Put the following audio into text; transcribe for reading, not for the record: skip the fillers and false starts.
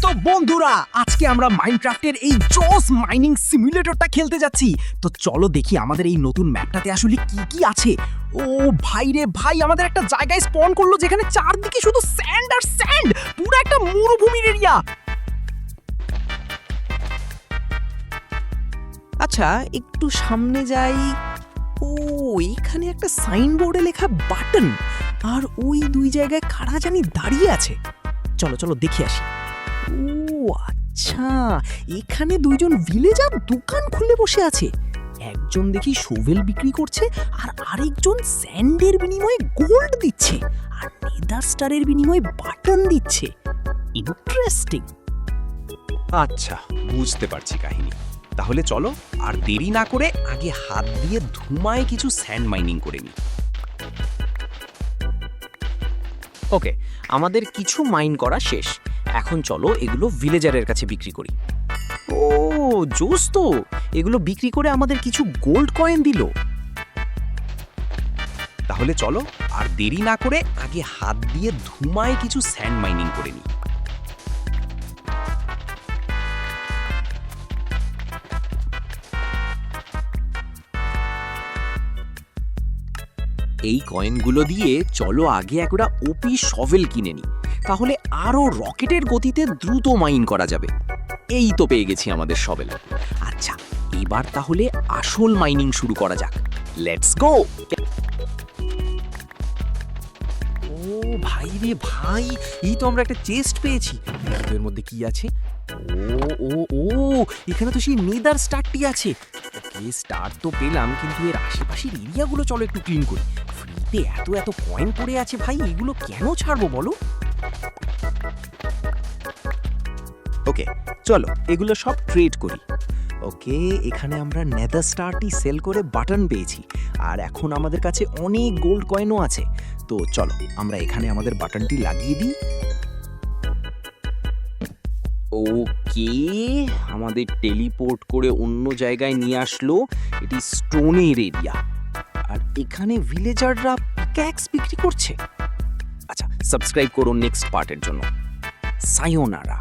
তো বন্ধুরা, আজকে আমরা মাইনক্রাফটের এই জোস মাইনিং সিমুলেটরটা খেলতে যাচ্ছি। তো চলো দেখি আমাদের এই নতুন ম্যাপটাতে আসলে কি কি আছে। ও ভাই রে ভাই, আমাদের একটা জায়গায় স্পন করলো যেখানে চারদিকে শুধু স্যান্ড আর স্যান্ড, পুরো একটা মরুভূমির এরিয়া। আচ্ছা, একটু সামনে যাই। ও, এখানে একটা সাইনবোর্ডে লেখা বাটন, আর ওই দুই জায়গায় কারা জানি দাঁড়িয়ে আছে। চলো চলো দেখে আসি। ও আচ্ছা, এখানে দুইজন ভিলেজার দোকান খুলে বসে আছে। একজন দেখি শোভেল বিক্রি করছে, আর আরেকজন স্যান্ডের বিনিময়ে গোল্ড দিচ্ছে, আর নেদার স্টারের বিনিময়ে বাটন দিচ্ছে। ইন্টারেস্টিং। আচ্ছা, বুঝতে পারছি কাহিনী। তাহলে চলো আর দেরি না করে আগে হাত দিয়ে ধুমায় কিছু স্যান্ড মাইনিং করে নিই। ওকে, আমাদের কিছু মাইন করা শেষ। এখন চলো এগুলো ভিলেজারের কাছে বিক্রি করি। ও জোস তো, এগুলো বিক্রি করে আমাদের কিছু গোল্ড কয়েন দিল। তাহলে চলো আর দেরি না করে আগে হাত দিয়ে ধুমায় কিছু স্যান্ড মাইনিং করে নিই। এই কয়েনগুলো দিয়ে চলো আগে একটা ওপি শভেল কিনে নিই, তাহলে আরো রকেটের গতিতে দ্রুত মাইন করা যাবে। এই তো পেয়ে গেছি আমাদের শভেল। আচ্ছা, এবার তাহলে আসল মাইনিং শুরু করা যাক। Let's go. ও ভাই রে ভাই, এই তো আমরা একটা চেস্ট পেয়েছি। এর মধ্যে কি আছে? ও ও ও, এখানে তো সেই নেদার স্টারটি আছে। ওকে, স্টার তো পেলাম, কিন্তু এর আশেপাশের এরিয়াগুলো চলো একটু ক্লিন করি। ফ্রিতে এত এত কয়েন পড়ে আছে ভাই, এগুলো কেন ছাড়বো বলো? ওকে, চলো এগুলো সব ট্রেড করি। ওকে, এখানে আমরা নেদার স্টারটি সেল করে বাটন পেয়েছি, আর এখন আমাদের কাছে অনেক গোল্ড কয়েনও আছে। তো চলো আমরা এখানে আমাদের বাটনটি লাগিয়ে দিই। ওকে, আমাদের টেলিপোর্ট করে অন্য জায়গায় নিয়ে আসলো। এটি স্টোনের এরিয়া, আর এখানে ভিলেজাররা পিক্যাক্স বিক্রি করছে। আচ্ছা, সাবস্ক্রাইব করো নেক্সট পার্টের জন্য। সায়োনারা।